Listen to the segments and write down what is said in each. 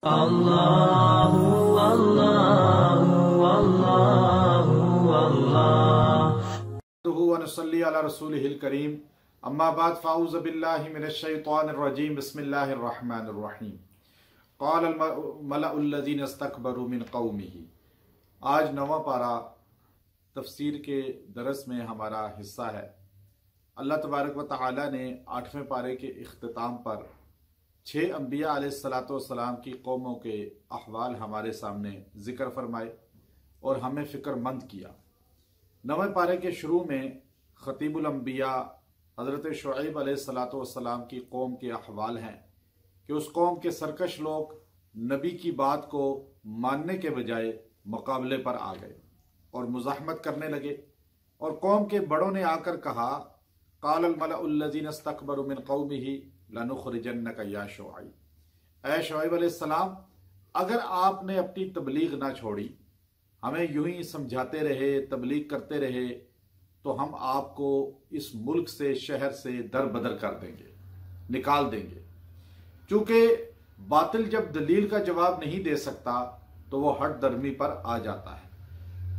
अल्लाहु अल्लाहु अल्लाहु अल्लाह व नसल्ली अला रसूलिहिल करीम अम्मा बाद फ़ाऊज़ु बिल्लाहि मिनश शैतानिर रजीम बिस्मिल्लाहिर रहमानिर रहीम क़ाल अल मलअुल लज़ीना इस्तकबरू मिन क़ौमिही। आज नवा पारा तफसीर के दरस में हमारा हिस्सा है। अल्लाह तबारक व तआला ने 8वें पारे के इख्तिताम पर 6 अंबिया अलैहिस्सलाम की कौमों के अहवाल हमारे सामने जिक्र फरमाए और हमें फ़िक्रमंद किया। 9वें पारे के शुरू में खतीबुल अंबिया हज़रत शुएब अलैहिस्सलाम की कौम के अहवाल हैं कि उस कौम के सरकश लोग नबी की बात को मानने के बजाय मुकाबले पर आ गए और मुज़ाहमत करने लगे। और कौम के बड़ों ने आकर कहा, क़ालल मलअुल लज़ीना इस्तकबरू मिन क़ौमिही लनुख़रिजन्नका या शुएब, ऐ शुएब अलैहिस्सलाम, अगर आपने अपनी तबलीग ना छोड़ी, हमें यूं ही समझाते रहे, तबलीग करते रहे, तो हम आपको इस मुल्क से, शहर से दर बदर कर देंगे, निकाल देंगे। चूंकि बातिल जब दलील का जवाब नहीं दे सकता तो वो हट दर्मी पर आ जाता है।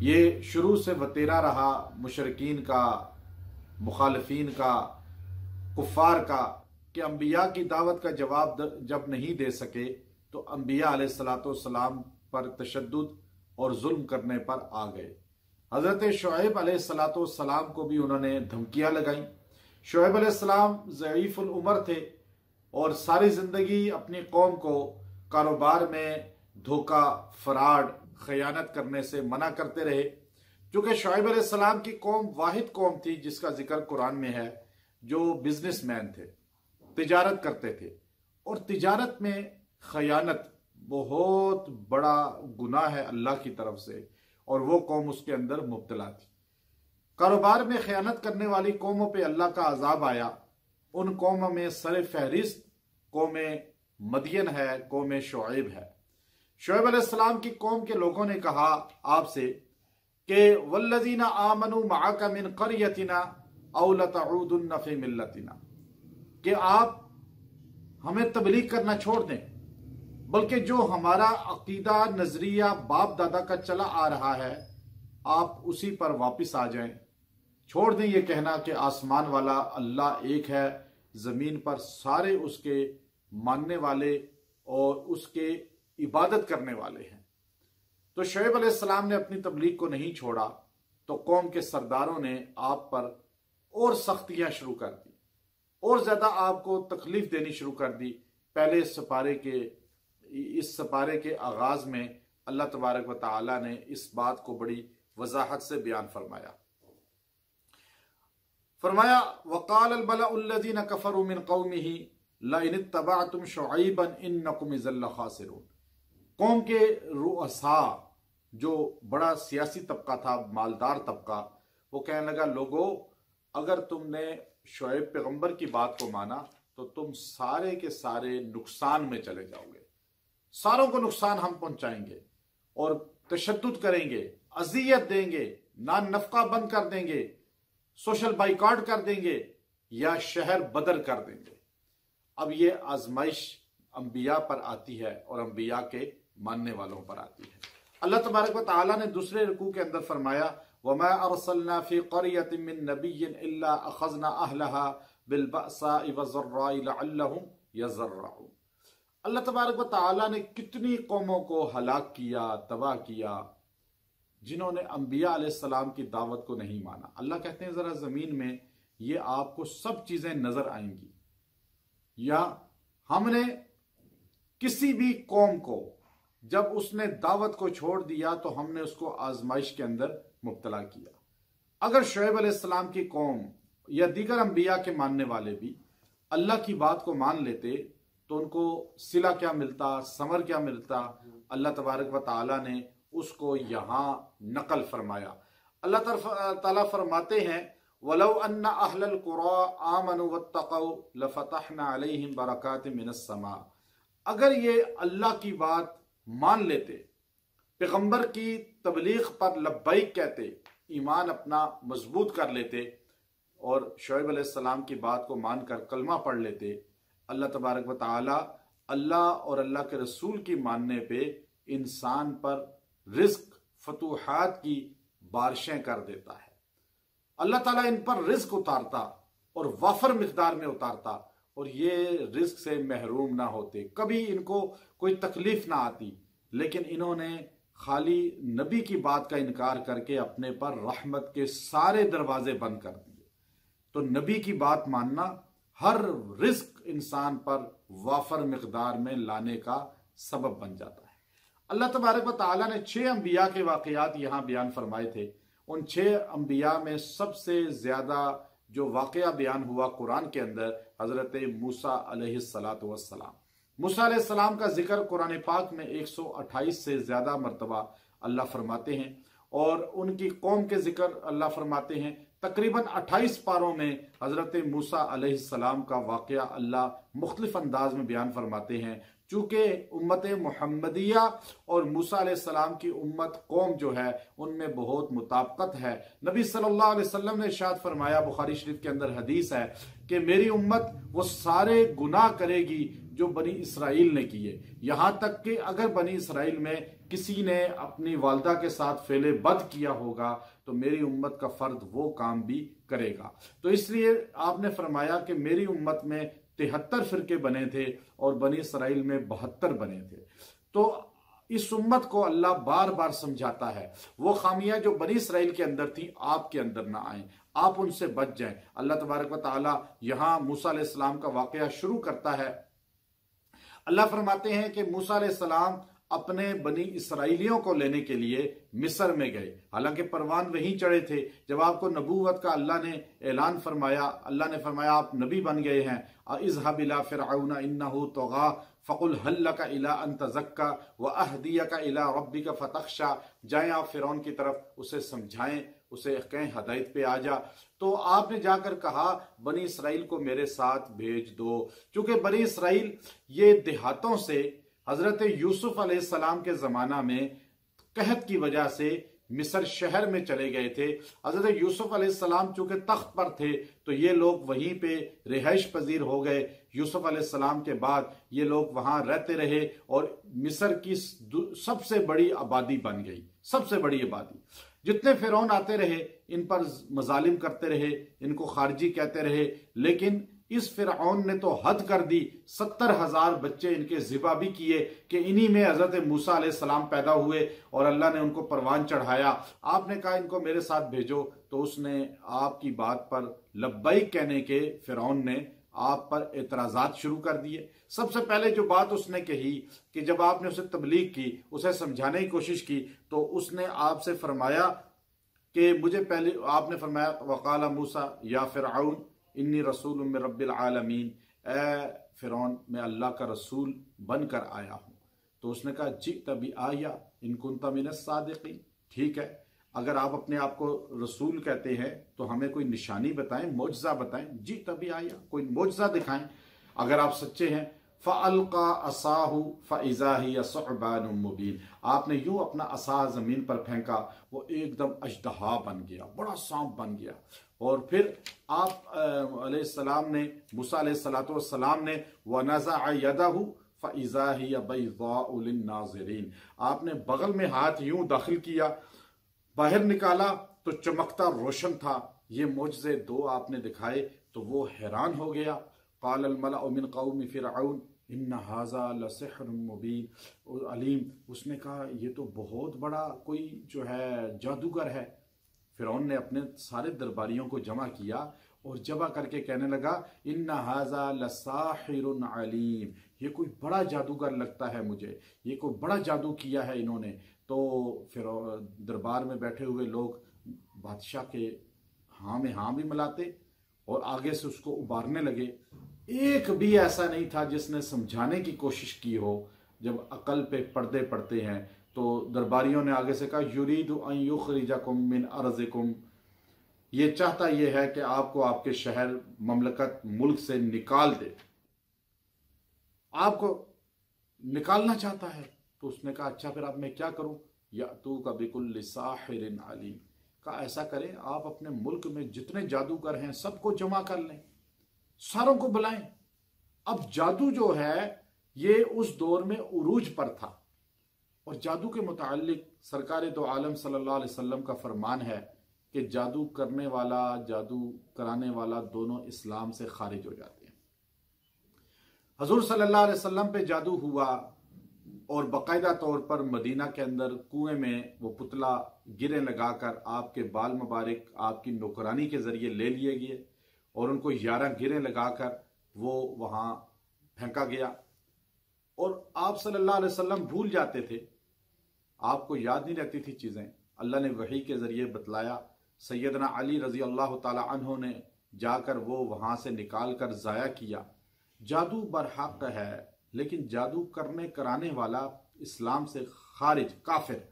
ये शुरू से वतेरा रहा मुशरिकीन का, मुखालिफीन का, कुफ्फार का, कि अंबिया की दावत का जवाब जब नहीं दे सके तो अंबिया अलैहिस्सलाम पर तशद्दुद और जुल्म करने पर आ गए। हजरत शुएब अलैहिस्सलाम को भी उन्होंने धमकियां लगाई। शुएब अलैहिस्सलाम ज़ईफुल उमर थे और सारी जिंदगी अपनी कौम को कारोबार में धोखा, फराड, खयानत करने से मना करते रहे। क्योंकि शुएब अलैहिस्सलाम की कौम वाहिद कौम थी जिसका जिक्र कुरान में है, जो बिजनेसमैन थे, तिजारत करते थे, और तिजारत में खयानत बहुत बड़ा गुनाह है अल्लाह की तरफ से, और वो कौम उसके अंदर मुब्तला थी। कारोबार में खयानत करने वाली कौमों पे अल्लाह का अजाब आया। उन कौमों में सर फहरिस्त कौम मदियन है, कौम शुएब है। शुएब अलैहिस्सलाम की कौम के लोगों ने कहा आपसे कि वल्लज़ीना आमनू मअका मिन क़रयतिना औ लतऊदुन्न फ़ी मिल्लतिना, कि आप हमें तबलीग करना छोड़ दें, बल्कि जो हमारा अकीदा, नजरिया बाप दादा का चला आ रहा है, आप उसी पर वापस आ जाएं। छोड़ दें ये कहना कि आसमान वाला अल्लाह एक है, जमीन पर सारे उसके मानने वाले और उसके इबादत करने वाले हैं। तो शुएब अलैहिस्सलाम ने अपनी तबलीग को नहीं छोड़ा तो कौम के सरदारों ने आप पर और सख्तियां शुरू कर दी और ज्यादा आपको तकलीफ देनी शुरू कर दी। पहले इस सपारे के आगाज में अल्लाह तबारक व तआला ने इस बात को बड़ी वजाहत से बयान फरमाया वक़ाल अल मलअुल लज़ीना कफ़रू मिन क़ौमिही लइन इत्तबअतुम शुऐबन इन्नकुम इज़्ज़न लख़ासिरून। कौम के रुअसा, जो बड़ा सियासी तबका था, मालदार तबका, वो कहने लगा, लोगों, अगर तुमने शुएब पैगंबर की बात को माना तो तुम सारे के सारे नुकसान में चले जाओगे, सारों को नुकसान हम पहुंचाएंगे और तशद्दुद करेंगे, अजियत देंगे, नान नफका बंद कर देंगे, सोशल बाइकॉट कर देंगे या शहर बदर कर देंगे। अब ये आजमाइश अंबिया पर आती है और अंबिया के मानने वालों पर आती है। अल्लाह तबारक व तआला ने दूसरे रुकू के अंदर फरमाया, वमा अरसलना फी क़रयतिन मिन नबिय्यिन इल्ला अखज़ना अहलहा बिलबअसाइ वज़र्राइ लअल्लहुम यज़र्रऊन। अल्लाह तबारक व तआला ने कितनी कौमों को हलाक किया, तबाह किया, जिन्होंने अंबिया अलैहिस्सलाम की दावत को नहीं माना। अल्लाह कहते हैं, जरा जमीन में ये आपको सब चीजें नजर आएंगी, या हमने किसी भी कौम को जब उसने दावत को छोड़ दिया तो हमने उसको आजमाइश के अंदर मुब्तला किया। अगर शुएब अलैहिस्सलाम की कौम या दीगर अंबिया के मानने वाले भी अल्लाह की बात को मान लेते तो उनको सिला क्या मिलता, समर क्या मिलता। अल्लाह तबारक व तआला ने उसको यहां नकल फरमाया। अल्लाह ताला फरमाते हैं, वलौ अन्ना अहलल कुरा आमनु वत्तक़ौ लफतहना अलैहिम बरकातिम मिनस समा। अगर ये अल्लाह की बात मान लेते, पैगंबर की तबलीग पर लब्बैक कहते, ईमान अपना मजबूत कर लेते और शुएब अलैहिस्सलाम की बात को मानकर कलमा पढ़ लेते, अल्लाह तबारक व तआला अल्लाह और अल्लाह के रसूल की मानने पे इंसान पर रिज्क फतूहात की बारिशें कर देता है। अल्लाह ताला इन पर रिज्क उतारता और वाफर मिकदार में उतारता और ये रिज्क से महरूम ना होते, कभी इनको कोई तकलीफ ना आती, लेकिन इन्होंने खाली नबी की बात का इनकार करके अपने पर रहमत के सारे दरवाजे बंद कर दिए। तो नबी की बात मानना हर रिज्क इंसान पर वाफर मिकदार में लाने का सबब बन जाता है। अल्लाह तबारक व तआला ने 6 अंबिया के वाकयात यहां बयान फरमाए थे। उन 6 अंबिया में सबसे ज्यादा जो वाकया बयान हुआ कुरान के अंदर, हजरत मूसा अलैहिस्सलातु वस्सलाम। मूसा अलैहिस्सलाम का जिक्र कुरान पाक में 128 से ज्यादा मरतबा अल्लाह फरमाते हैं और उनकी कौम के जिक्र अल्लाह फरमाते हैं। तकरीबन 28 पारों में हजरत मूसा अलैहिस्सलाम का वाकया अल्लाह मुख्तलिफ अंदाज में बयान फरमाते हैं। चूंकि उम्मत मुहम्मदिया और मूसा अलैहिस्सलाम की उम्मत कौम जो है उनमें बहुत मुताबिकत है। नबी सल्लल्लाहु अलैहि वसल्लम ने इरशाद फरमाया, बुखारी शरीफ के अंदर हदीस है कि मेरी उम्मत वो सारे गुनाह करेगी जो बनी इसराइल ने किए, यहां तक कि अगर बनी इसराइल में किसी ने अपनी वालदा के साथ फेले बद किया होगा तो मेरी उम्मत का फर्द वो काम भी करेगा। तो इसलिए आपने फरमाया कि मेरी उम्मत में 73 फिरके बने थे और बनी इसराइल में 72 बने थे। तो इस उम्मत को अल्लाह बार बार समझाता है वो खामियां जो बनी इसराइल के अंदर थी आपके अंदर ना आए, आप उनसे बच जाएं। अल्लाह तबारक व तआला यहां मूसा अलैहिस्सलाम का वाकया शुरू करता है। अल्लाह फरमाते हैं कि मूसा अलैहिस्सलाम अपने बनी इसराइलियों को लेने के लिए मिस्र में गए, हालांकि परवान वहीं चढ़े थे। जब आपको नबूवत का अल्लाह ने ऐलान फरमाया, अल्लाह ने फरमाया आप नबी बन गए हैं, इज़हब इला फिरऔन इन्नहु तग़ा फ़कुल हल लका इला अन तज़क्का व अहदियका इला रब्बिका फतख्शा। जाएं आप फिरौन की तरफ, उसे समझाएं, उसे कहें हदायत पे आ जा। तो आपने जाकर कहा बनी इसराइल को मेरे साथ भेज दो, क्योंकि बनी इसराइल ये देहातों से हजरत यूसुफ अलैहिस्सलाम के जमाना में कहत की वजह से मिस्र शहर में चले गए थे। हजरत यूसुफ अलैहिस्सलाम चूंकि तख्त पर थे तो ये लोग वहीं पे रिहाइश पजीर हो गए। यूसुफ अलैहिस्सलाम के बाद ये लोग वहां रहते रहे और मिस्र की सबसे बड़ी आबादी बन गई, सबसे बड़ी आबादी। जितने फिरौन आते रहे इन पर मजालिम करते रहे, इनको खारजी कहते रहे, लेकिन इस फिरऔन ने तो हद कर दी। 70,000 बच्चे इनके ज़िबा भी किए कि इन्हीं में हजरत मूसा अलैहिस्सलाम पैदा हुए और अल्लाह ने उनको परवान चढ़ाया। आपने कहा इनको मेरे साथ भेजो, तो उसने आपकी बात पर लब्बैक कहने के फिरऔन ने आप पर एतराजात शुरू कर दिए। सबसे पहले जो बात उसने कही कि जब आपने उसे तबलीग की, उसे समझाने की कोशिश की, तो उसने आपसे फरमाया कि मुझे पहले आपने फरमाया वकाला मूसा या फिरऔन इन्नी रसूल मिन रब्बिल आलमीन, ए फिरौन मैं अल्लाह का रसूल बनकर आया हूं। तो उसने कहा जी तभी आया इन कुंता मिनस सादिकीन, ठीक है अगर आप अपने आप को रसूल कहते हैं तो हमें कोई निशानी बताएं, मौजज़ा बताएं। जी तभी आया, कोई मौजज़ा दिखाएं अगर आप सच्चे हैं। फ़अल्क़ा असाहु फ़इज़ा हिय सुअबानुम मुबीन, आपने यूं अपना असा जमीन पर फेंका, वो एकदम अजदहा बन गया, बड़ा सांप बन गया। और फिर आप अलैहिस्सलाम ने, मूसा अलैहिस्सलातु वस्सलाम ने वनज़अ यदहु फ़इज़ा हिय बैज़ाउ लिन्नाज़िरीन, आपने बगल में हाथ यूं दाखिल किया, बाहर निकाला तो चमकता रोशन था। ये मोजज़े 2 आपने दिखाए तो वो हैरान हो गया। क़ालल मलअु मिन क़ौमि फ़िरऔन इन्ना हाज़ा लसिह्रुम मुबीन अलीम, उसने कहा ये तो बहुत बड़ा कोई जो है जादूगर है। फिरौन ने अपने सारे दरबारियों को जमा किया और जमा करके कहने लगा इन्ना हाज़ा लसाहिरुन अलीम, ये कोई बड़ा जादूगर लगता है मुझे, ये कोई बड़ा जादू किया है इन्होंने। तो फिर दरबार में बैठे हुए लोग बादशाह के हाँ में हाँ भी मिलाते और आगे से उसको उबारने लगे। एक भी ऐसा नहीं था जिसने समझाने की कोशिश की हो। जब अकल पे पर्दे पड़ते हैं तो दरबारियों ने आगे से कहा युरीदु अन युखरिजकुम मिन अर्ज़िकुम, ये चाहता ये है कि आपको आपके शहर ममलकत मुल्क से निकाल दे, आपको निकालना चाहता है। तो उसने कहा अच्छा फिर अब मैं क्या करूं, यातूका बिकुल्लि साहिरिन अलीम, कहा ऐसा करें आप अपने मुल्क में जितने जादूगर हैं सबको जमा कर लें, सारों को बुलाएं। अब जादू जो है ये उस दौर में उरूज पर था। और जादू के मुतालिक सरकार दो आलम सल्लल्लाहु अलैहि वसल्लम का फरमान है कि जादू करने वाला, जादू कराने वाला दोनों इस्लाम से खारिज हो जाते हैं। हजूर सल्लल्लाहु अलैहि वसल्लम पे जादू हुआ और बाकायदा तौर पर मदीना के अंदर कुएं में वो पुतला गिरे लगाकर आपके बाल मुबारक आपकी नौकरानी के जरिए ले लिए गए और उनको 11 गिरे लगाकर वो वहां फेंका गया। और आप सल्लल्लाहु अलैहि वसल्लम भूल जाते थे, आपको याद नहीं रहती थी चीजें। अल्लाह ने वही के जरिए बतलाया। सैयदना अली रजी अल्लाह ताला अन्हु ने जाकर वो वहां से निकाल कर जाया किया। जादू बरहक है, लेकिन जादू करने कराने वाला इस्लाम से खारिज, काफिर।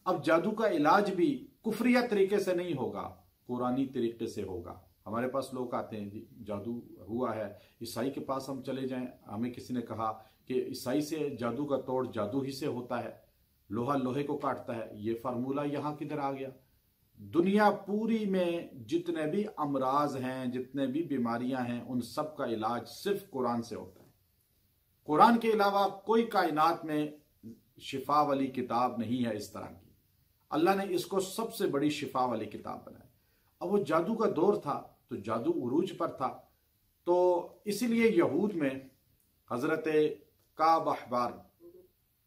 अब जादू का इलाज भी कुफरिया तरीके से नहीं होगा, कुरानी तरीके से होगा। हमारे पास लोग आते हैं, जी जादू हुआ है, ईसाई के पास हम चले जाएं। हमें किसी ने कहा कि ईसाई से जादू का तोड़ जादू ही से होता है, लोहा लोहे को काटता है। ये फार्मूला यहां किधर आ गया? दुनिया पूरी में जितने भी अमराज हैं, जितने भी बीमारियां हैं, उन सब का इलाज सिर्फ कुरान से होता है। कुरान के अलावा कोई कायनात में शिफा वाली किताब नहीं है इस तरह की। अल्लाह ने इसको सबसे बड़ी शिफा वाली किताब बनाई। अब वो जादू का दौर था तो जादू उरूज पर था, तो इसीलिए यहूद में हजरत काब अहबार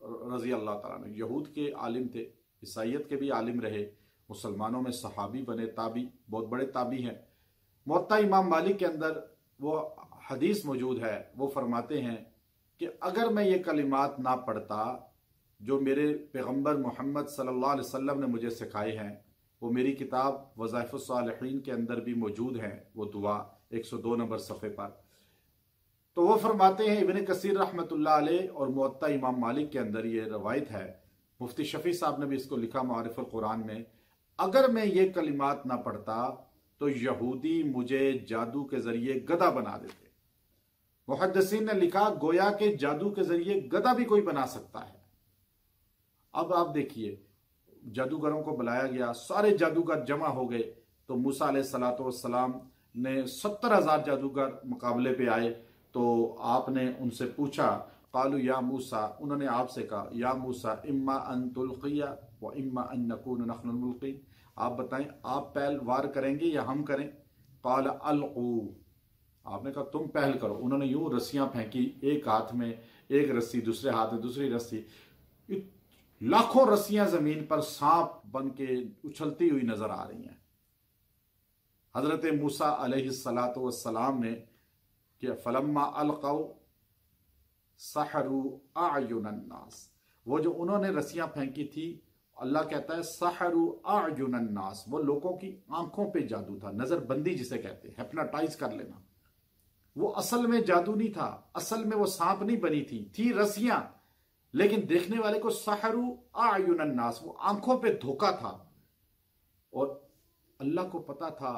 रजी अल्लाह ताला ने, यहूद के आलिम थे, ईसाइयत के भी आलिम रहे, मुसलमानों में सहाबी बने, ताबी, बहुत बड़े ताबी हैं। मुअत्ता इमाम मालिक के अंदर वो हदीस मौजूद है, वो फरमाते हैं कि अगर मैं ये कलिमात ना पढ़ता जो मेरे पैगंबर मोहम्मद सल्लल्लाहु अलैहि वसल्लम ने मुझे सिखाए हैं, वो मेरी किताब वज़ाइफ़ुस सालिहीन के अंदर भी मौजूद हैं, वो दुआ 102 नंबर सफ़े पर। तो वो फरमाते हैं, इब्न कसीर रहमतुल्लाह अलैह और मुअत्ता इमाम मालिक के अंदर ये रवायत है, मुफ्ती शफी साहब ने भी इसको लिखा मारिफुल कुरान में, अगर मैं ये कलिमात ना पढ़ता तो यहूदी मुझे जादू के जरिए गधा बना देते। मुहद्दिसीन ने लिखा, गोया के जादू के जरिए गधा भी कोई बना सकता है। अब आप देखिए, जादूगरों को बुलाया गया, सारे जादूगर जमा हो गए, तो मूसा अलैहिस्सलातु वस्सलाम ने 70,000 जादूगर मुकाबले पे आए। तो आपने उनसे पूछा, कालू या मूसा, उन्होंने आपसे कहा, या मूसा इम्मा अन तुल्किया व इम्मा अन नकून नहनुल मुल्कीन, आप बताएं आप पहल वार करेंगे या हम करें? काल अलकू, आपने कहा तुम पहल करो। उन्होंने यूं रस्सियां फेंकी, एक हाथ में एक रस्सी, दूसरे हाथ में दूसरी रस्सी, लाखों रस्सियां जमीन पर सांप बन के उछलती हुई नजर आ रही हैं। हजरत मूसा अलैहिस्सलातु वस्सलाम ने कि फलम्मा अलकौ सहरु आयुनन नास, वो जो उन्होंने रस्सियां फेंकी थी, अल्लाह कहता है सहरु आयुनन नास, वो लोगों की आंखों पे जादू था, नजरबंदी जिसे कहते हैं, हिप्नोटाइज कर लेना। वो असल में जादू नहीं था, असल में वो सांप नहीं बनी थी रस्सियां, लेकिन देखने वाले को सहरु आयुनन नास, वो आंखों पे धोखा था। और अल्लाह को पता था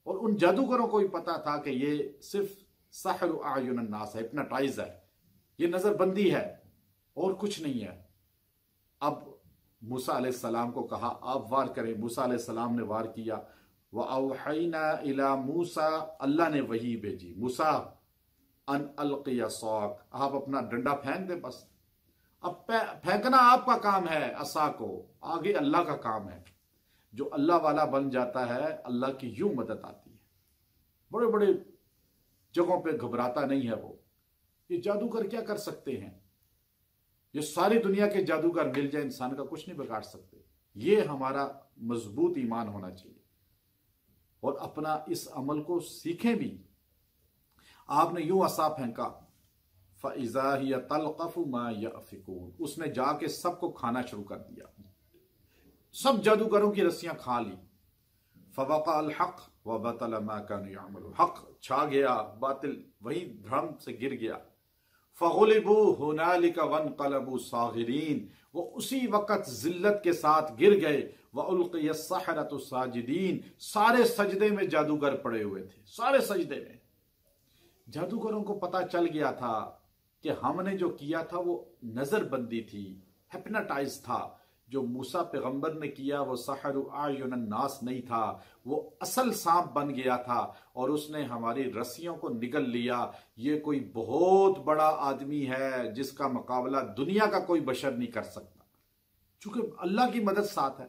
और उन जादूगरों को भी पता था कि ये सिर्फ सहरु आयुनन नास है, हिप्नोटाइज है, ये नजरबंदी है और कुछ नहीं है। अब मूसा अलैहिस्सलाम को कहा आप वार करें। मूसा अलैहिस्सलाम ने वार किया। व औहैना इला मूसा, अल्लाह ने वही भेजी, मूसा अन अलकिया सौक, आप अपना डंडा फेंक दे बस। अब फेंकना आपका काम है, असा को आगे अल्लाह का काम है। जो अल्लाह वाला बन जाता है, अल्लाह की यूं मदद आती है। बड़े बड़े जगहों पे घबराता नहीं है वो। ये जादूगर क्या कर सकते हैं? ये सारी दुनिया के जादूगर मिल जाए, इंसान का कुछ नहीं बिगाड़ सकते। ये हमारा मजबूत ईमान होना चाहिए और अपना इस अमल को सीखें भी। आपने यूं असा फेंका, फ़इज़ा हिय तलक़फ़ु मा यअफ़िकून, उसने जाके सबको खाना शुरू कर दिया, सब जादूगरों की रस्सियां खा ली। फ़वक़अल हक़ व बतल मा कानू यअमलून, हक़ छा गया, बातिल वही धर्म से गिर गया। फ़ग़ुलिबू हुनालिका वन्क़लबू साग़िरीन, वो उसी वक़्त जिल्लत के साथ गिर गए। व उल्क़िय सहरतु साजिदीन, सारे सजदे में जादूगर पड़े हुए थे, सारे सजदे में। जादूगरों को पता चल गया था कि हमने जो किया था वो नजरबंदी थी, हिप्नोटाइज था। जो मूसा पैगंबर ने किया वो सहरु आयुन नास नहीं था, वो असल सांप बन गया था और उसने हमारी रस्सियों को निगल लिया। ये कोई बहुत बड़ा आदमी है जिसका मुकाबला दुनिया का कोई बशर नहीं कर सकता, चूंकि अल्लाह की मदद साथ है।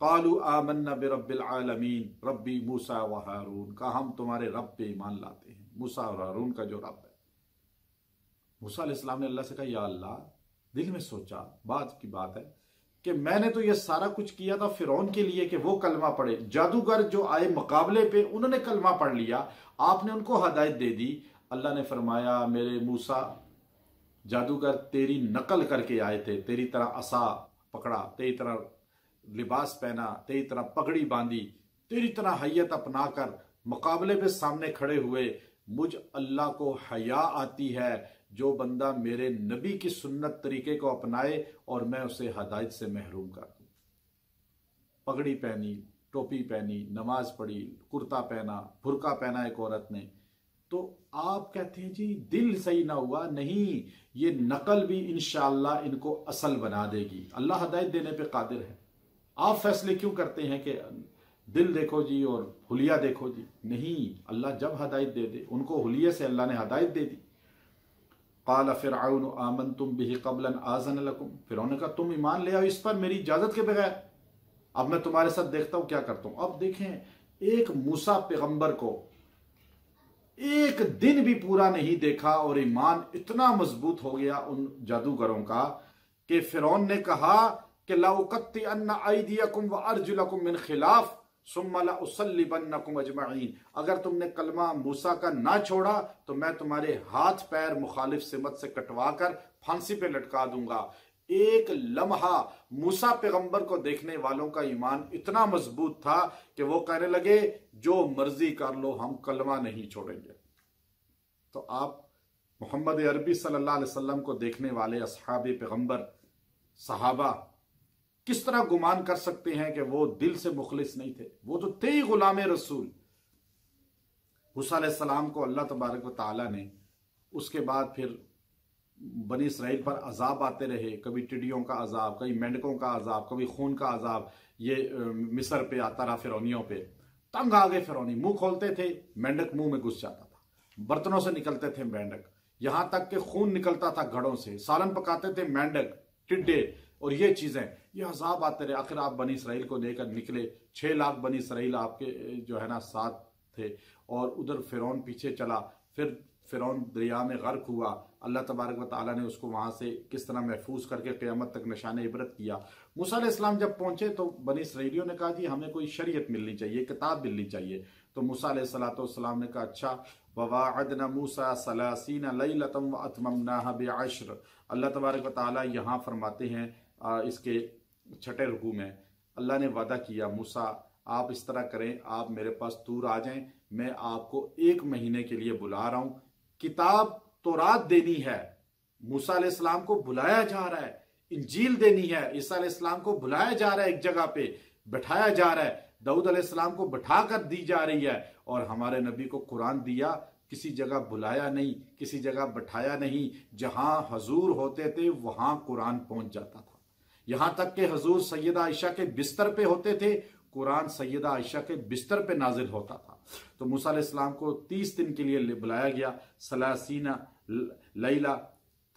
कालू आमन्ना बिरब्बिल आलमीन रब्बी मूसा व हारून, का हम तुम्हारे रब पे ईमान लाते हैं, मूसा और हारून का जो रब है। मूसा अलैहिस्सलाम ने अल्लाह से कहा, या अल्लाह, दिल में सोचा, बात की बात है कि मैंने तो ये सारा कुछ किया था फिरौन के लिए कि वो कलमा पढ़े, जादूगर जो आए मुकाबले पे उन्होंने कलमा पढ़ लिया, आपने उनको हदायत दे दी। अल्लाह ने फरमाया, मेरे मूसा, जादूगर तेरी नकल करके आए थे, तेरी तरह असा पकड़ा, तेरी तरह लिबास पहना, तेरी तरह पगड़ी बांधी, तेरी तरह हैयत अपना कर मुकाबले पे सामने खड़े हुए। मुझ अल्लाह को हया आती है जो बंदा मेरे नबी की सुन्नत तरीके को अपनाए और मैं उसे हदायत से महरूम कर दूं। पगड़ी पहनी, टोपी पहनी, नमाज पढ़ी, कुर्ता पहना, बुर्का पहना एक औरत ने, तो आप कहते हैं जी दिल सही ना हुआ, नहीं, ये नकल भी इंशाअल्लाह इनको असल बना देगी। अल्लाह हदायत देने पे कादिर है। आप फैसले क्यों करते हैं कि दिल देखो जी और हुलिया देखो जी? नहीं, अल्लाह जब हदायत दे दे, उनको हुलिये से अल्लाह ने हदायत दे दी। क़ाल फ़िरऔन आमनतुम बिही क़ब्ल आज़न लकुम, फिरौन ने कहा तुम ईमान ले आओ इस पर मेरी इजाजत के बगैर, अब मैं तुम्हारे साथ देखता हूं क्या करता हूं। अब देखें, एक मूसा पैगंबर को एक दिन भी पूरा नहीं देखा और ईमान इतना मजबूत हो गया उन जादूगरों का कि फिरौन ने कहा कि लउक़त्तिअन्ना अयदियकुम व अर्जुलकुम मिन खिलाफ सुम्मा लउसल्लिबन्नकुम अजमईन, अगर तुमने कलमा मूसा का ना छोड़ा तो मैं तुम्हारे हाथ पैर मुखालिफ सिमत से कटवा कर फांसी पे लटका दूंगा। एक लम्हा मूसा पैगंबर को देखने वालों का ईमान इतना मजबूत था कि वो कहने लगे जो मर्जी कर लो, हम कलमा नहीं छोड़ेंगे। तो आप मोहम्मद अरबी सल्लल्लाहु अलैहि वसल्लम को देखने वाले असहाबे पैगंबर सहाबा किस तरह गुमान कर सकते हैं कि वो दिल से मुखलिस नहीं थे? वो तो थे ही गुलाम रसूल। मूसा अलैहिस्सलाम को अल्लाह तबारक व तआला ने उसके बाद फिर बनी इसराइल पर अजाब आते रहे, कभी टिड्डियों का अजाब, कभी मेंढकों का अजाब, कभी खून का अजाब, ये मिस्र पे आता रहा, फिरौनियों पे। तंग आ गए फिरौनी, मुंह खोलते थे मेंढक मुंह में घुस जाता था, बर्तनों से निकलते थे मेंढक, यहां तक कि खून निकलता था घड़ों से, सालन पकाते थे मेंढक, टिड्डे और ये चीजें, ये अजाब आते रहे। आखिर आप बनी इसराइल को लेकर निकले, 6 लाख बनी इसराइल आपके जो है ना साथ थे, और उधर फिरौन पीछे चला, फिर फिरौन दरिया में गर्क हुआ। अल्लाह तबारक व तआला ने उसको वहां से किस तरह महफूज करके क़यामत तक निशान इबरत किया। मूसा अलैहिस्सलाम जब पहुंचे तो बनी इसराइलियों ने कहा जी हमें कोई शरीयत मिलनी चाहिए, किताब मिलनी चाहिए। तो मूसा अलैहिस्सलाम ने कहा अच्छा, ववाअदना मूसा सलासीना लैलतम व अतममनाहा बिअश्र। अल्लाह तबारक व तआला यहाँ फरमाते हैं इसके 6ठे रुकू में, अल्लाह ने वादा किया मूसा आप इस तरह करें, आप मेरे पास तूर आ जाएं, मैं आपको 1 महीने के लिए बुला रहा हूं, किताब तौरात देनी है, मूसा अलैहिस्सलाम को बुलाया जा रहा है, इंजील देनी है, ईसा अलैहिस्सलाम को बुलाया जा रहा है, एक जगह पे बैठाया जा रहा है, दाऊद अलैहिस्सलाम को बैठा कर दी जा रही है, और हमारे नबी को कुरान दिया, किसी जगह बुलाया नहीं, किसी जगह बैठाया नहीं, जहां हजूर होते थे वहां कुरान पहुंच जाता था। यहां तक कि हजूर सैयदा आयशा के बिस्तर पे होते थे, कुरान सैयदा आयशा के बिस्तर पे नाजिल होता था। तो मूसा अलैहिस्सलाम को 30 दिन के लिए बुलाया गया, सलासीना लैला,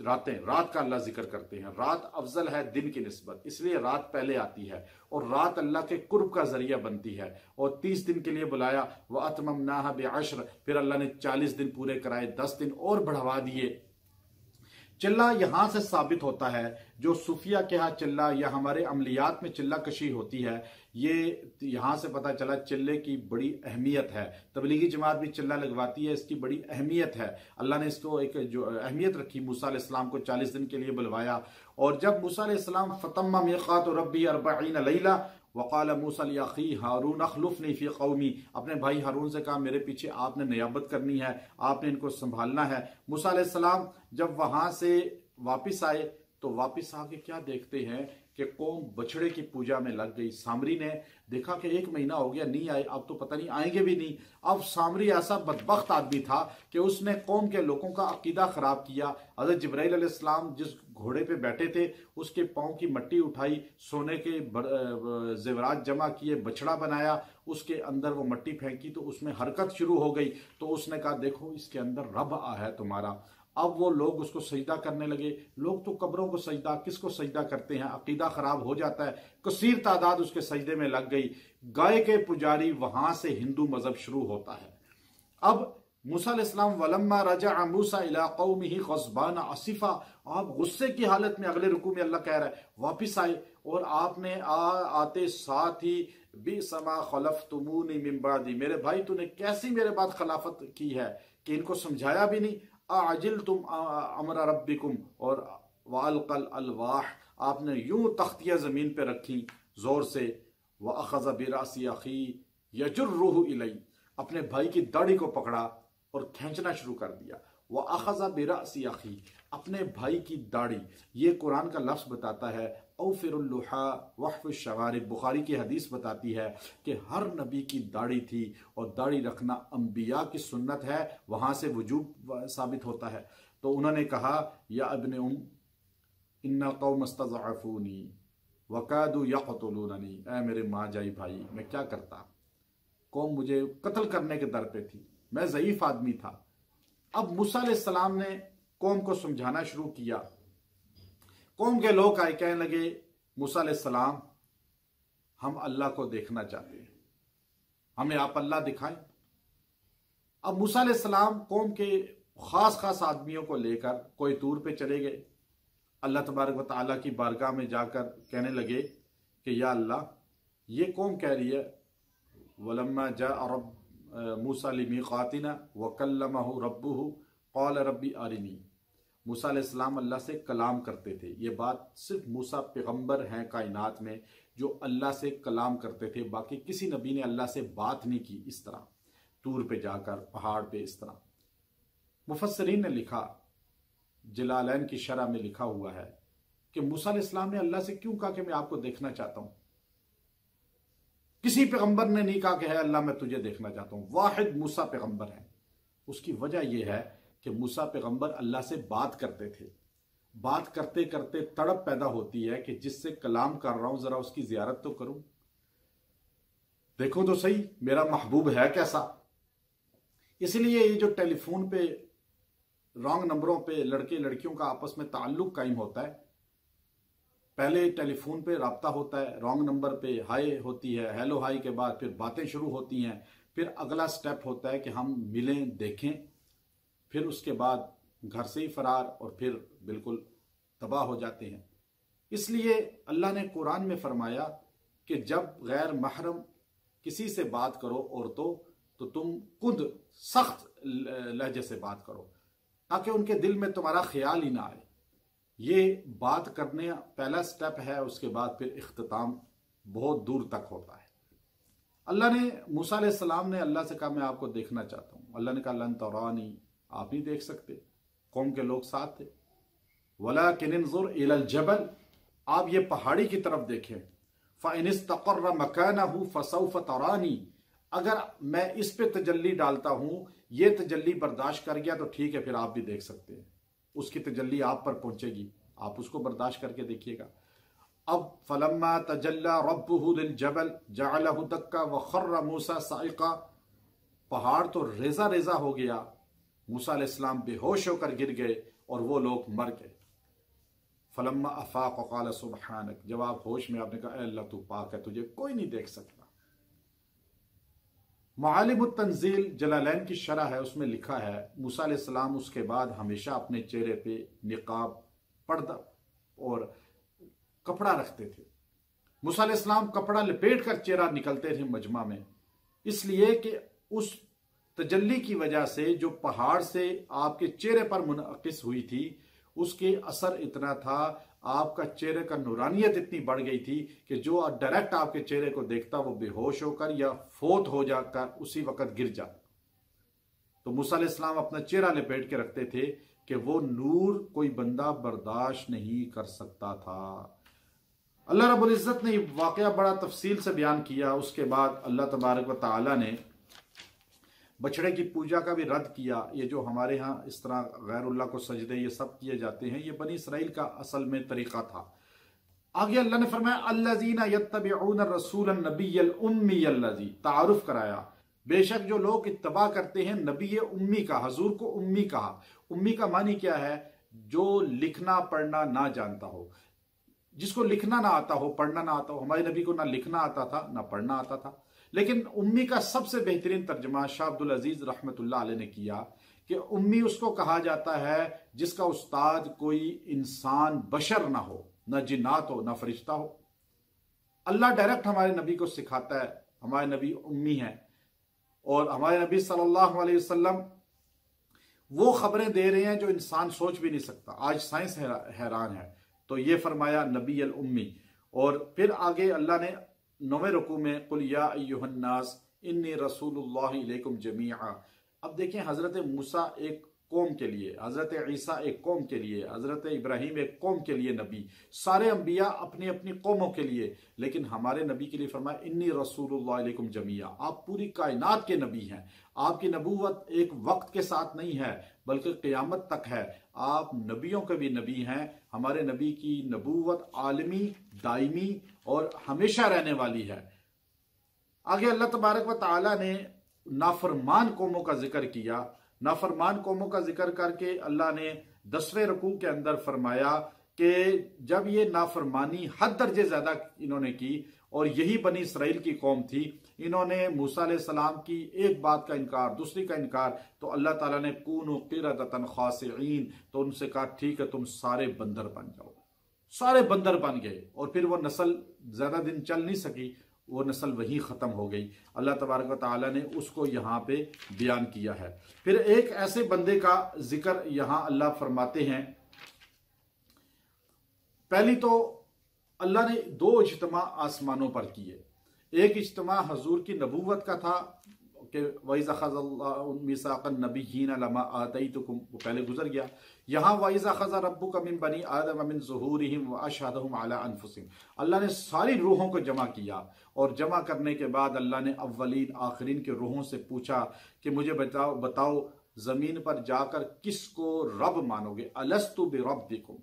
रातें, रात का अल्लाह जिक्र करते हैं, रात अफजल है दिन की निस्बत, इसलिए रात पहले आती है और रात अल्लाह के कुर्ब का जरिया बनती है। और 30 दिन के लिए बुलाया, वह अतममनाहा बिअश्र, फिर अल्लाह ने 40 दिन पूरे कराए, 10 दिन और बढ़वा दिए। चिल्ला यहां से साबित होता है, जो सूफिया के यहाँ चिल्ला या हमारे अमलियात में चिल्ला कशी होती है, ये यहां से पता चला चिल्ले की बड़ी अहमियत है। तबलीगी जमात भी चिल्ला लगवाती है, इसकी बड़ी अहमियत है। अल्लाह ने इसको एक जो अहमियत रखी, मूसा अलैहिस्सलाम को 40 दिन के लिए बुलवाया। और जब मूसा अलैहिस्सलाम फतम्मा मीक़ातु रब्बी 40 लैला वक़ाल मूसा लिअख़ी हारून अख़्लुफ़नी फ़ी क़ौमी, अपने भाई हारून से कहा मेरे पीछे आपने नियाबत करनी है, आपने इनको संभालना है। मूसा अलैहिस्सलाम जब वहां से वापिस आए तो वापिस आके क्या देखते हैं कि कौम बछड़े की पूजा में लग गई। सामरी ने देखा कि 1 महीना हो गया नहीं आए, अब तो पता नहीं आएंगे भी नहीं। अब सामरी ऐसा बदबख्त आदमी था कि उसने कौम के लोगों का अकीदा खराब किया। हज़रत जिब्राइल अलैहिस्सलाम जिस घोड़े पे बैठे थे, उसके पाँव की मट्टी उठाई, सोने के जेवरात जमा किए, बछड़ा बनाया, उसके अंदर वो मट्टी फेंकी तो उसमें हरकत शुरू हो गई। तो उसने कहा देखो इसके अंदर रब है तुम्हारा। अब वो लोग उसको सजदा करने लगे। लोग तो कब्रों को सजदा, किसको सजदा करते हैं, अकीदा खराब हो जाता है। कसीर तादाद उसके सजदे में लग गई। गाय के पुजारी, वहां से हिंदू मजहब शुरू होता है। अब मूसा अलैहिस्सलाम वलम्मा रजा मूसा इला कौमिही गज़बान आसिफा, आप गुस्से की हालत में, अगले रुकू में अल्लाह कह रहा है वापिस आए, और आपने आते साथ ही बिसमा खलफ्तुमूनी मिन बादी, मेरे भाई तूने कैसी मेरे बाद खिलाफत की है कि इनको समझाया भी नहीं। आजिल तुम अमरा रब्बिकुम, और वालकल अलवाह, आपने यूं तख्तियां जमीन पे रखी जोर से। व अखज़ बिरासी अखी यजुर्रुहु इलई, अपने भाई की दाढ़ी को पकड़ा और खींचना शुरू कर दिया। वह अखज़ा बिरासी अखी, अपने भाई की दाढ़ी, ये कुरान का लफ्ज़ बताता है। औफिरुल्लुहा वहफ़ुश्शवारिब, बुखारी की हदीस बताती है कि हर नबी की दाढ़ी थी, और दाढ़ी रखना अंबिया की सुन्नत है, वहां से वजूब साबित होता है। तो उन्होंने कहा या इब्ने इन्ना कौम इस्तज़अफ़ूनी वकादू यक़तुलूननी, ऐ मेरे माँ जाई भाई मैं क्या करता, कौम मुझे कत्ल करने के दर पे थी, मैं ज़ईफ आदमी था। अब मूसा अलैहिस्सलाम ने कौम को समझाना शुरू किया। कौम के लोग आए, कहने लगे मूसा अलैहिस्सलाम हम अल्लाह को देखना चाहते हैं, हमें आप अल्लाह दिखाएं। अब मूसा अलैहिस्सलाम कौम के खास खास आदमियों को लेकर कोई तूर पे चले गए। अल्लाह तबारक व तआला की बारगाह में जाकर कहने लगे कि या अल्लाह, ये कौम कह रही है वलम्मा जाअ रब मूसा लिमीक़ातिना व कल्लमहु रब्बुहु क़ाल रब्बी अरिनी। मूसा अलैहिस्सलाम अल्लाह से कलाम करते थे। ये बात सिर्फ मूसा पैगंबर हैं कायनात में जो अल्लाह से कलाम करते थे, बाकी किसी नबी ने अल्लाह से बात नहीं की इस तरह, तूर पे जाकर, पहाड़ पे इस तरह। मुफस्सिरीन ने लिखा, जलालैन की शरह में लिखा हुआ है कि मूसा अलैहिस्सलाम ने अल्लाह से क्यों कहा कि मैं आपको देखना चाहता हूं। किसी पैगंबर ने नहीं कहा कि है अल्लाह मैं तुझे देखना चाहता हूं, वाहिद मूसा पैगंबर है। उसकी वजह यह है कि मूसा पैगंबर अल्लाह से बात करते थे। बात करते करते तड़प पैदा होती है कि जिससे कलाम कर रहा हूं जरा उसकी जियारत तो करूं, देखो तो सही मेरा महबूब है कैसा। इसलिए ये जो टेलीफोन पे रॉन्ग नंबरों पे लड़के लड़कियों का आपस में ताल्लुक कायम होता है, पहले टेलीफोन पे राब्ता होता है, रॉन्ग नंबर पे हाय होती है, हेलो हाय के बाद फिर बातें शुरू होती हैं, फिर अगला स्टेप होता है कि हम मिलें देखें, फिर उसके बाद घर से ही फरार, और फिर बिल्कुल तबाह हो जाते हैं। इसलिए अल्लाह ने कुरान में फरमाया कि जब गैर महरम किसी से बात करो औरतों, तो तुम खुद सख्त लहजे से बात करो ताकि उनके दिल में तुम्हारा ख्याल ही ना आए। ये बात करने पहला स्टेप है, उसके बाद फिर इख्तिताम बहुत दूर तक होता है। अल्लाह ने मूसा अलैहिस्सलाम ने अल्लाह से कहा मैं आपको देखना चाहता हूं। अल्लाह ने कहा लन तरानी, आप नहीं देख सकते। कौम के लोग साथ थे। वलाकिन इंजुर इलल जबल, आप ये पहाड़ी की तरफ देखें। फ़इन इस्तक़र्र मकानहु फ़सौफ़ तरानी, अगर मैं इस पे तजल्ली डालता हूं, ये तजल्ली बर्दाश्त कर गया तो ठीक है, फिर आप भी देख सकते हैं। उसकी तजल्ली आप पर पहुंचेगी, आप उसको बर्दाश्त करके देखिएगा। अब फलम्मा तजल्ला रब्बुहु लिल जबल जअलहु दक्का व खर्र मूसा साइका, पहाड़ तो रेजा रेजा हो गया, मूसा अलैहिस्सलाम बेहोश होकर गिर गए और वो लोग मर गए। फलम्मा अफाक़ क़ाल सुब्हानक, जब आप होश में आपने कहा अल्लाह तू पाक है, तुझे कोई नहीं देख सकता। मालिमुत तंजील जलालैन की शरह है, उसमें लिखा है मूसा अलैहिस्सलाम उसके बाद हमेशा अपने चेहरे पे निकाब, पर्दा और कपड़ा रखते थे। मूसा अलैहिस्सलाम कपड़ा लपेट कर चेहरा निकलते थे मजमा में, इसलिए कि उस तजल्ली की वजह से जो पहाड़ से आपके चेहरे पर मुनअकिस हुई थी, उसके असर इतना था, आपका चेहरे का नूरानियत इतनी बढ़ गई थी कि जो डायरेक्ट आपके चेहरे को देखता वो बेहोश होकर या फोत हो जाकर उसी वक्त गिर जाता। तो मूसा अलैहिस्सलाम अपना चेहरा लपेट के रखते थे कि वो नूर कोई बंदा बर्दाश्त नहीं कर सकता था। अल्लाह रब्बुल इज्जत ने वाकया बड़ा तफसील से बयान किया। उसके बाद अल्लाह तबारक व तआला ने बछड़े की पूजा का भी रद्द किया। ये जो हमारे यहाँ इस तरह गैरुल्लाह को सजदे ये सब किए जाते हैं, ये बनी इसराइल का असल में तरीका था। आगे अल्लाह ने फरमाया अल्लज़ीना यत्तबिऊन रसूलन नबिय्यल उम्मी अल्लज़ी, तारुफ कराया, बेशक जो लोग इत्तबा करते हैं नबी उम्मी का, हजूर को उम्मी कहा। उम्मी का मानी क्या है? जो लिखना पढ़ना ना जानता हो, जिसको लिखना ना आता हो, पढ़ना ना आता हो। हमारे नबी को ना लिखना आता था ना पढ़ना आता था। लेकिन उम्मी का सबसे बेहतरीन तर्जमा शाह अब्दुल अजीज रहमतुल्लाह अलैह ने किया कि उम्मी उसको कहा जाता है जिसका उस्ताद कोई इंसान बशर ना हो, ना जिन्नात हो, ना फरिश्ता हो। अल्लाह डायरेक्ट हमारे नबी को सिखाता है। हमारे नबी उम्मी हैं और हमारे नबी सल्लल्लाहु अलैहि वसल्लम वो खबरें दे रहे हैं जो इंसान सोच भी नहीं सकता। आज साइंस हैरान है। तो ये फरमाया नबी अल उम्मी। और फिर आगे अल्लाह ने 9वें रुकू में कुल या अय्युहन्नास इन्नी रसूलुल्लाहि इलैकुम जमीआ। अब देखें, हजरत मूसा एक कौम के लिए, हजरत ईसा एक कौम के लिए, हजरत इब्राहिम एक कौम के लिए नबी, सारे अंबिया अपनी अपनी कौमों के लिए। लेकिन हमारे नबी के लिए फरमाया इन्नी रसूलुल्लाह अलैकुम जमीआ, आप पूरी कायनात के नबी हैं। आपकी नबूवत एक वक्त के साथ नहीं है बल्कि क़यामत तक है। आप नबियों के भी नबी हैं। हमारे नबी की नबूवत आलमी, दायमी और हमेशा रहने वाली है। आगे अल्लाह तबारक व तआला ने नाफरमान कौमों का जिक्र किया। नाफरमान कौमों का जिक्र करके अल्लाह ने 10वें रुकू के अंदर फरमाया कि जब ये नाफरमानी हद दर्जे ज्यादा इन्होंने की, और यही बनी इसराइल की कौम थी, इन्होंने मूसा अलैहिस्सलाम की एक बात का इनकार, दूसरी का इनकार, तो अल्लाह ताला ने कूनू क़िरदतन ख़ासिईन, तो उनसे कहा ठीक है तुम सारे बंदर बन जाओ। सारे बंदर बन गए और फिर वो नस्ल ज्यादा दिन चल नहीं सकी, वो नस्ल वहीं खत्म हो गई। अल्लाह तबारक व तआला ने उसको यहाँ पे बयान किया है। फिर एक ऐसे बंदे का जिक्र यहाँ अल्लाह फरमाते हैं। पहली तो अल्लाह ने 2 इज्तिमा आसमानों पर किए। एक इज्तिमा हजूर की नबूवत का था कि वइज़ अख़ज़ल्लाहु मिसाक़न नबिय्यीन लमा आतैतुकुम, वो पहले गुजर गया। यहाँ वइज़ अख़ज़ रब्बुका मिन बनी आदम मिन ज़ुहूरिहिम व अशहदहुम अला अनफुसिहिम, अल्लाह ने सारी रूहों को जमा किया और जमा करने के बाद अल्लाह ने अव्वलीन आखिरीन के रूहों से पूछा कि मुझे बताओ जमीन पर जाकर किसको रब मानोगे? अलस्तु बिरब्बिकुम।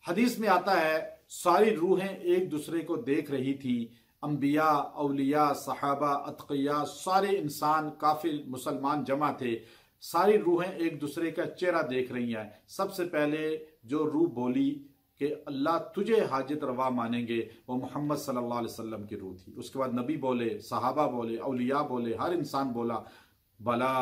हदीस में आता है सारी रूहें एक दूसरे को देख रही थी। अंबिया, औलिया, सहाबा, अतकिया, सारे इंसान, काफिर, मुसलमान जमा थे। सारी रूहें एक दूसरे का चेहरा देख रही हैं। सबसे पहले जो रूह बोली कि अल्लाह तुझे हाजत रवा मानेंगे, वो मोहम्मद सल्लल्लाहु अलैहि वसल्लम की रूह थी। उसके बाद नबी बोले, सहाबा बोले, औलिया बोले, हर इंसान बोला बला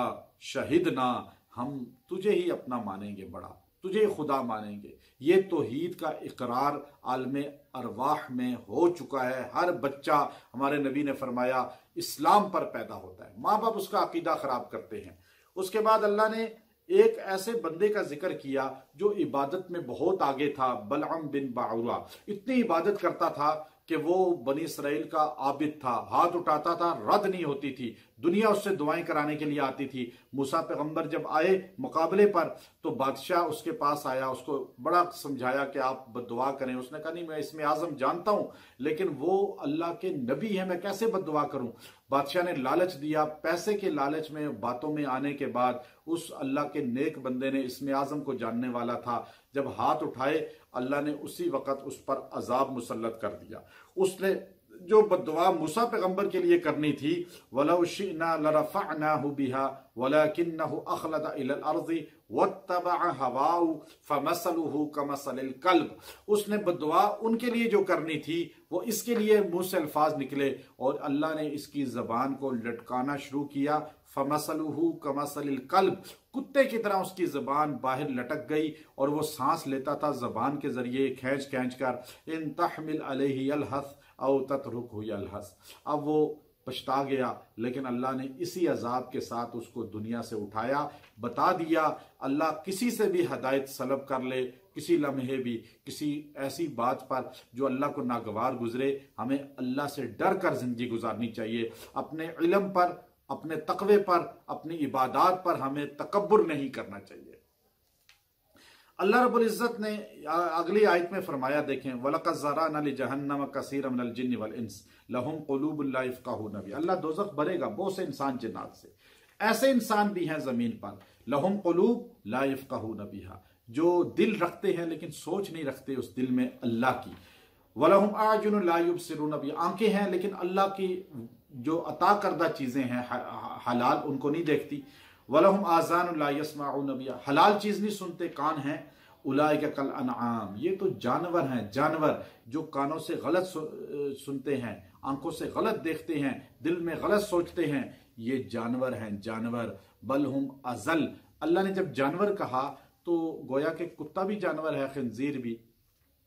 शहिदना, हम तुझे ही अपना मानेंगे, बड़ा तुझे खुदा मानेंगे। ये तौहीद का इकरार आलम अरवाह में हो चुका है। हर बच्चा, हमारे नबी ने फरमाया, इस्लाम पर पैदा होता है। माँ बाप उसका अकीदा खराब करते हैं। उसके बाद अल्लाह ने एक ऐसे बंदे का जिक्र किया जो इबादत में बहुत आगे था, बलअम बिन बाउरा। इतनी इबादत करता था कि वो बनी इसराइल का आबिद था, हाथ उठाता था, रद्द नहीं होती थी। दुनिया उससे दुआएं कराने के लिए आती थी। मूसा पैगंबर जब आए मुकाबले पर, तो बादशाह उसके पास आया, उसको बड़ा समझाया कि आप बद्दुआ करें। उसने कहा नहीं, मैं इसमें आजम जानता हूं, लेकिन वो अल्लाह के नबी है, मैं कैसे बद्दुआ करूं। बादशाह ने लालच दिया। पैसे के लालच में, बातों में आने के बाद उस अल्लाह के नेक बंदे ने, इसमें आजम को जानने वाला था, जब हाथ उठाए अल्लाह ने उसी वक्त उस पर अजाब मुसल्लत कर दिया। उसने जो बद्दुआ मूसा पैगंबर के लिए करनी थी, वलौ शिअना लरफअनाहु बिहा वलाकिन्नहु अखलद इलल अर्ज़ि वत्तबअ हवाहु फमसलुहु कमसलिल कल्ब। उसने बद्दुआ उनके लिए जो करनी थी वो इसके लिए मुंह से अल्फाज निकले और अल्लाह ने इसकी जबान को लटकाना शुरू किया। फमसलुहु कमसलिल कल्ब, कुत्ते की तरह उसकी जबान बाहर लटक गई और वो सांस लेता था जबान के जरिए खींच खींच कर। इन तहमिल अलैहि यलहस औ ततरुकहु यलहस। अब वो पछता गया, लेकिन अल्लाह ने इसी अजाब के साथ उसको दुनिया से उठाया। बता दिया अल्लाह किसी से भी हिदायत सलब कर ले, किसी लम्हे भी, किसी ऐसी बात पर जो अल्लाह को नागवार गुजरे, हमें अल्लाह से डर कर जिंदगी गुजारनी चाहिए। अपने इल्म पर, अपने तकवे पर, अपनी इबादात पर हमें तकब्बुर नहीं करना चाहिए। अल्लाह रब्बुल इज्जत ने अगली आयत में फरमाया, देखें, वलक़द ज़रअना लिजहन्नम कसीरन मिनल जिन्नि वल इंस लहुम क़ुलूबुन ला यफ़क़हूना बिहा। अल्लाह दोज़ख भरेगा बहुत से इंसान जिन्नात से। ऐसे इंसान भी हैं जमीन पर, लहुम कुलूब ला यफ़क़हून बिहा, जो दिल रखते हैं लेकिन सोच नहीं रखते उस दिल में अल्लाह की। वलहुम आयुन ला युबसिरून बिहा, आंखें हैं लेकिन अल्लाह की जो अता करदा चीजें हैं हलाल उनको नहीं देखती। वलहुम आज़ान ला यस्माऊन बिहा, हलाल चीज नहीं सुनते, कान हैं। उलाइका कल अनआम, ये तो जानवर हैं, जानवर जो कानों से गलत सुनते हैं, आंखों से गलत देखते हैं, दिल में गलत सोचते हैं, ये जानवर हैं, जानवर। बल हुम अजल, अल्लाह ने जब जानवर कहा तो गोया के कुत्ता भी जानवर है, खंजीर भी,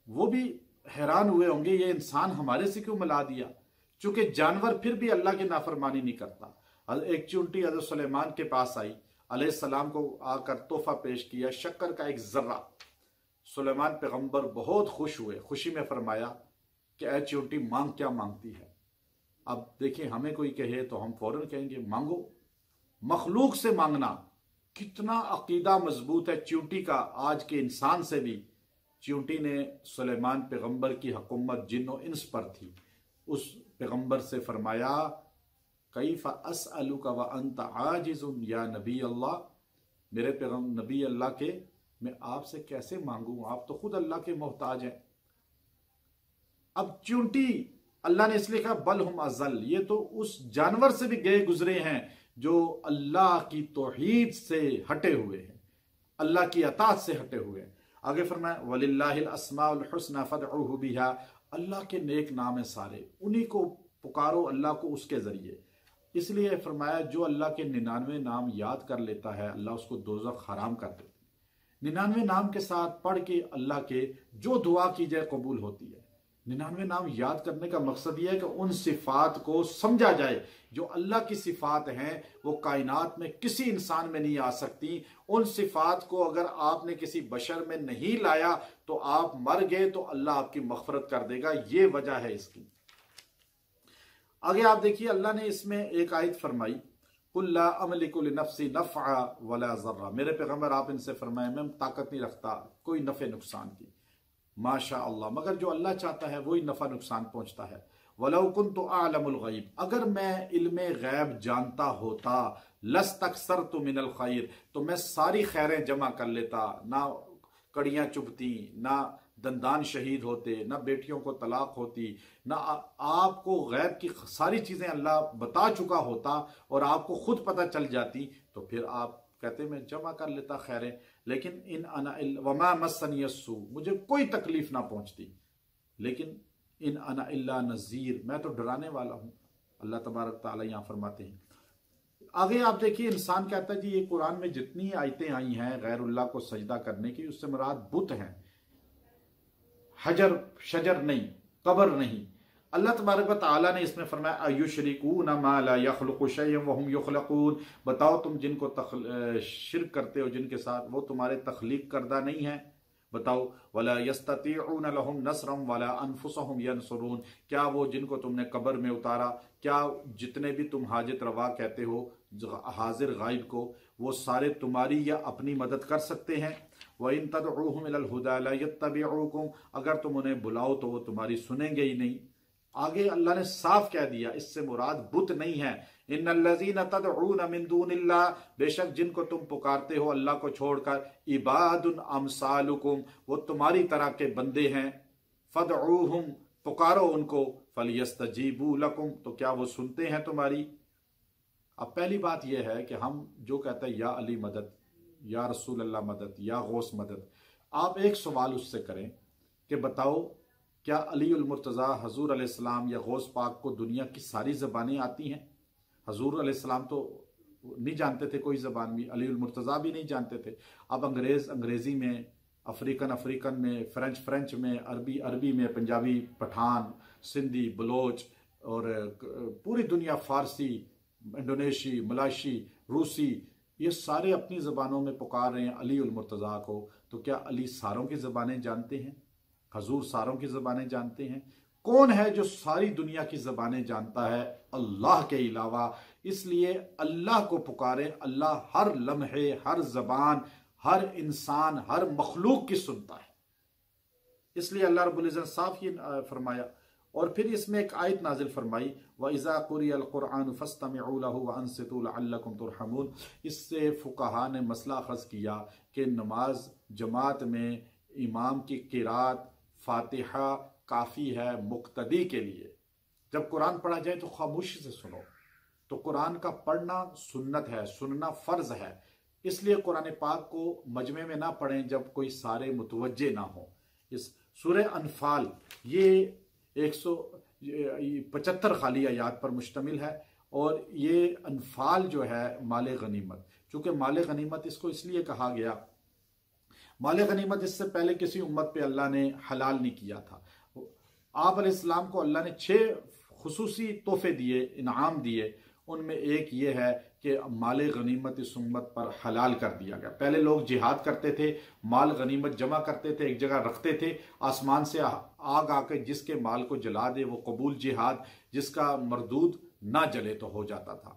वो भी हैरान हुए होंगे ये इंसान हमारे से क्यों मिला दिया, चूंकि जानवर फिर भी अल्लाह की नाफरमानी नहीं करता। एक चूंटी हज़रत सुलेमान के पास आई, अलैहिस्सलाम को आकर तोहफा पेश किया, शक्कर का एक जर्रा। सुलेमान पैगंबर बहुत खुश हुए, खुशी में फरमाया कि ऐ चूंटी मांग क्या मांगती है। अब देखिए हमें कोई कहे तो हम फौरन कहेंगे मांगो, मखलूक से मांगना कितना अकीदा मजबूत है चूंटी का आज के इंसान से भी। चूंटी ने सुलेमान पैगंबर की हुकूमत जिन्नो इंस पर थी, उस पैगंबर से फरमाया कैफ़ा अस्अलुका व अंत आजिज़ुन या नबी अल्लाह, मेरे पैगंबर नबी अल्लाह के, मैं आपसे कैसे मांगूं, आप तो खुद अल्लाह के मोहताज हैं। अब चूंटी अल्लाह ने इसलिए कहा बल हुम अजल, ये तो उस जानवर से भी गए गुजरे हैं जो अल्लाह की तौहीद से हटे हुए हैं, अल्लाह की अताअत से हटे हुए हैं। आगे फरमाया वलिल्लाहिल अस्माउल हुस्ना फदऊहु बिहा, अल्लाह के नेक नाम है सारे, उन्हीं को पुकारो, अल्लाह को उसके जरिए। इसलिए फरमाया जो अल्लाह के 99 नाम याद कर लेता है अल्लाह उसको दोज़ख हराम कर देता है। 99 नाम के साथ पढ़ के अल्लाह के जो दुआ की जाए कबूल होती है। 99 नाम याद करने का मकसद यह है कि उन सिफात को समझा जाए जो अल्लाह की सिफात हैं, वो कायनात में किसी इंसान में नहीं आ सकती। उन सिफात को अगर आपने किसी बशर में नहीं लाया तो आप मर गए तो अल्लाह आपकी मग़फ़िरत कर देगा, ये वजह है इसकी। आगे आप देखिए अल्लाह ने इसमें एक आयत फरमाई कुल ला अमलिकु लिनफ्सी नफ़अ वला ज़र्रा, मेरे पैगंबर आप इनसे फरमाए मैं ताकत नहीं रखता कोई नफ़े नुकसान की, माशा अल्लाह, मगर जो अल्लाह चाहता है वही नफ़ा नुकसान पहुंचता है। वलौ कुन्तु आलमुल गैब, अगर मैं इल्मे गैब जानता होता, लस्तक्सरतु मिनल खैर, तो मैं सारी खैरें जमा कर लेता, ना कड़ियां चुभती, ना दंदान शहीद होते, ना बेटियों को तलाक होती, ना आपको गैब की सारी चीजें अल्लाह बता चुका होता और आपको खुद पता चल जाती, तो फिर आप कहते मैं जमा कर लेता खैरें। लेकिन इन अना वमा मस्सनी यस्सू, मुझे कोई तकलीफ ना पहुंचती, लेकिन इन अना इल्ला नज़ीर, मैं तो डराने वाला हूं। अल्लाह तबारक तआला यहां फरमाते हैं। आगे आप देखिए इंसान कहता है जी ये कुरान में जितनी आयतें आई हैं गैरुल्लाह को सजदा करने की, उससे मुराद बुत हैं, हजर शजर नहीं, कब्र नहीं। अल्लाह तबारक व तआला ने इसमें फरमाया अयुशरिकून मा ला यखलुकु शयअन व हुम युखलकून, बताओ तुम जिनको शिर्क करते हो जिनके साथ, वो तुम्हारे तख्लीक करदा नहीं है। बताओ वला यस्ततीऊन लहुम नसरम वला अनफुसहुम यनसुरून, क्या वो जिनको तुमने कब्र में उतारा, क्या जितने भी तुम हाजत रवा कहते हो हाजिर गायब को, वो सारे तुम्हारी या अपनी मदद कर सकते हैं। व इन तदऊहुम इलल हुदा ला यत्तबिऊकुम, अगर तुम उन्हें बुलाओ तो वो तुम्हारी सुनेंगे ही नहीं। आगे अल्लाह ने साफ कह दिया इससे मुराद बुत नहीं है। इन्नल्लज़ीना तदऊन मिन दूनिल्लाह, बेशक जिनको तुम पुकारते हो अल्लाह को छोड़कर, इबादुन अमसालुकुम, वो तुम्हारी तरह के बंदे हैं। फदऊहुम, पुकारो उनको, फलयस्तजीबू लकुम, तो क्या वो सुनते हैं तुम्हारी। अब पहली बात यह है कि हम जो कहते हैं या अली मदद, या रसूल अल्लाह मदद, या गौस मदद, आप एक सवाल उससे करें कि बताओ क्या अली उल मुर्तज़ा हजूर अलैहिस्सलाम या गौस पाक को दुनिया की सारी ज़बानें आती हैं। हजूर अलैहिस्सलाम तो नहीं जानते थे कोई ज़बान भी, अली उल मुर्तज़ा भी नहीं जानते थे। अब अंग्रेज़ी में, अफ्रीकन में, फ्रेंच में, अरबी में, पंजाबी, पठान, सिंधी, बलोच और पूरी दुनिया, फारसी, इंडोनेशी, मलाशी, रूसी, ये सारे अपनी ज़बानों में पुकार रहे हैं अली उल मुर्तज़ा को। तो क्या अली सारों की ज़बानें जानते हैं? हजूर सारों की ज़बानें जानते हैं? कौन है जो सारी दुनिया की ज़बानें जानता है? अल्लाह के अलावा। इसलिए अल्लाह को पुकारें, अल्लाह हर लम्हे, हर ज़बान, हर इंसान, हर मखलूक की सुनता है। इसलिए अल्लाह रब्बुल इज़्ज़त साफ ही फरमाया और फिर इसमें एक आयत नाजिल फरमाई, व इज़ा कुरियल कुरआन फस्तमिऊ लहु व अंसितू लअल्लकुम तुरहमून। इससे फुक़हा ने मसला अख़ज़ किया कि नमाज जमात में इमाम की क़िरात फातिहा काफ़ी है मुक़्तदी के लिए। जब कुरान पढ़ा जाए तो खामोशी से सुनो। तो कुरान का पढ़ना सुन्नत है, सुनना फ़र्ज़ है। इसलिए कुरान पाक को मजमे में ना पढ़ें जब कोई सारे मुतवज्जे ना हो। इस सूरह अनफाल ये 175 खाली आयात पर मुश्तमिल है और ये अनफाल जो है माले गनीमत, चूंकि माले गनीमत इसको इसलिए कहा गया, माले गनीमत इससे पहले किसी उम्मत पे अल्लाह ने हलाल नहीं किया था। आप अलैहिस्सलाम को अल्लाह ने 6 खुसूसी तोहफे दिए, इनाम दिए। उनमें एक ये है कि माले गनीमत इस उम्मत पर हलाल कर दिया गया। पहले लोग जिहाद करते थे, माल गनीमत जमा करते थे, एक जगह रखते थे, आसमान से आग आके जिसके माल को जला दे वो कबूल जिहाद, जिसका मरदूद ना जले तो हो जाता था।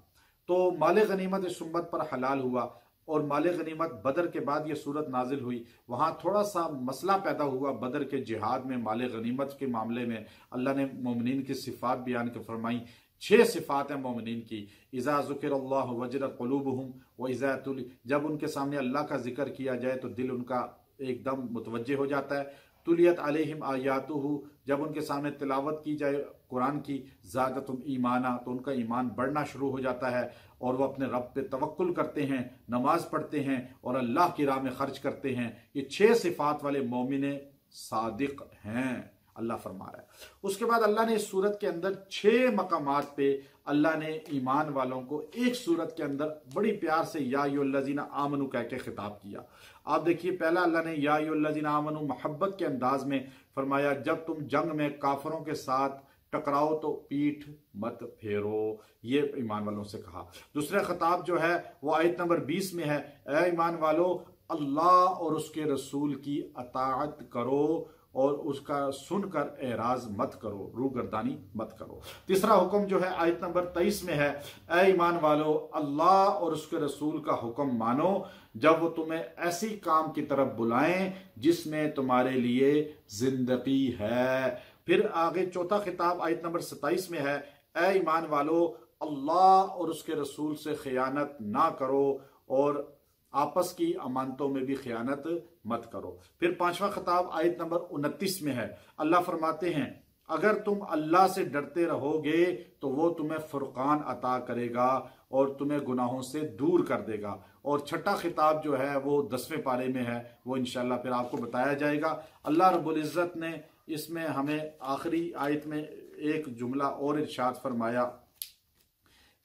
तो माले गनीमत इस उम्मत पर हलाल हुआ। और माले गनीमत बदर के बाद ये सूरत नाजिल हुई, वहाँ थोड़ा सा मसला पैदा हुआ। बदर के जिहाद में माले गनीमत के मामले में अल्लाह ने मोमिनीन की सिफात बयान कर फरमाई। 6 सिफात हैं मोमिनीन की। इज़ा ज़ुकिरल्लाहु वजलत क़ुलूबुहुम व इज़ा तुली, जब उनके सामने अल्लाह का जिक्र किया जाए तो दिल उनका एकदम मुतवज्जे हो जाता है। तुलियत अलैहिम आयातुहु, जब उनके सामने तिलावत की जाए कुरान की, ज़ादतुम ईमाना, तो उनका ईमान बढ़ना शुरू हो जाता है और वो अपने रब पे तवक्कुल करते हैं, नमाज पढ़ते हैं और अल्लाह की राह में खर्च करते हैं। ये 6 सिफात वाले मोमिन सादिक हैं, अल्लाह फरमा रहा है। उसके बाद अल्लाह ने इस सूरत के अंदर 6 मकामात पे अल्लाह ने ईमान वालों को एक सूरत के अंदर बड़ी प्यार से या अय्युहल्लज़ीना आमनू कह के खिताब किया। आप देखिए, पहला अल्लाह ने या अय्युहल्लज़ीना आमनू मोहब्बत के अंदाज में फरमाया, जब तुम जंग में काफिरों के साथ टकराओ तो पीठ मत फेरो, ये ईमान वालों से कहा। दूसरा खिताब जो है वो आयत नंबर 20 में है, ऐ ईमान वालो अल्लाह और उसके रसूल की अताअत करो और उसका सुनकर एराज मत करो, रूगर्दानी मत करो। तीसरा हुक्म जो है आयत नंबर 23 में है, ऐ ईमान वालो अल्लाह और उसके रसूल का हुक्म मानो जब वो तुम्हें ऐसी काम की तरफ बुलाएं जिसमें तुम्हारे लिए जिंदगी है। फिर आगे चौथा खिताब आयत नंबर 27 में है, ऐ ईमान वालो अल्लाह और उसके रसूल से खयानत ना करो और आपस की अमानतों में भी खयानत मत करो। फिर 5वां खिताब आयत नंबर 29 में है, अल्लाह फरमाते हैं अगर तुम अल्लाह से डरते रहोगे तो वो तुम्हें फुरकान अता करेगा और तुम्हें गुनाहों से दूर कर देगा। और छठा खिताब जो है वो 10वें पारे में है, वो इंशाल्लाह फिर आपको बताया जाएगा। अल्लाह रब्बुल इज़्ज़त ने इसमें हमें आखिरी आयत में एक जुमला और इरशाद फरमाया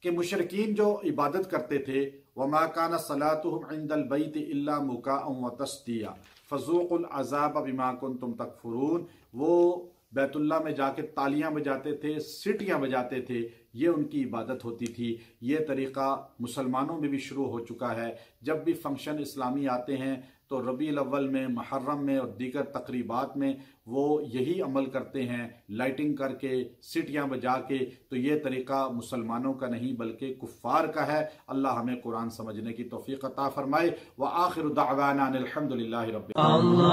कि मुशरिकीन जो इबादत करते थे, वमा काना सलातुहुम इंदल बैत इल्ला मुकाअन व तस्दिया फज़ूक़ुल अज़ाब बिमा कुन्तुम तकफुरून, वो बैतुल्लाह में जाके तालियां बजाते थे, सीटियां बजाते थे, ये उनकी इबादत होती थी। ये तरीका मुसलमानों में भी शुरू हो चुका है। जब भी फंक्शन इस्लामी आते हैं तो रबीउल अव्वल में, मुहर्रम में और दीगर तकरीबात में वो यही अमल करते हैं, लाइटिंग करके, सीटियां बजा के। तो ये तरीका मुसलमानों का नहीं बल्कि कुफ्फार का है। अल्लाह हमें कुरान समझने की तौफीक अता फरमाए। व आखिरु दावाना अनिल हम्दुलिल्लाहि रब्बिल आलमीन।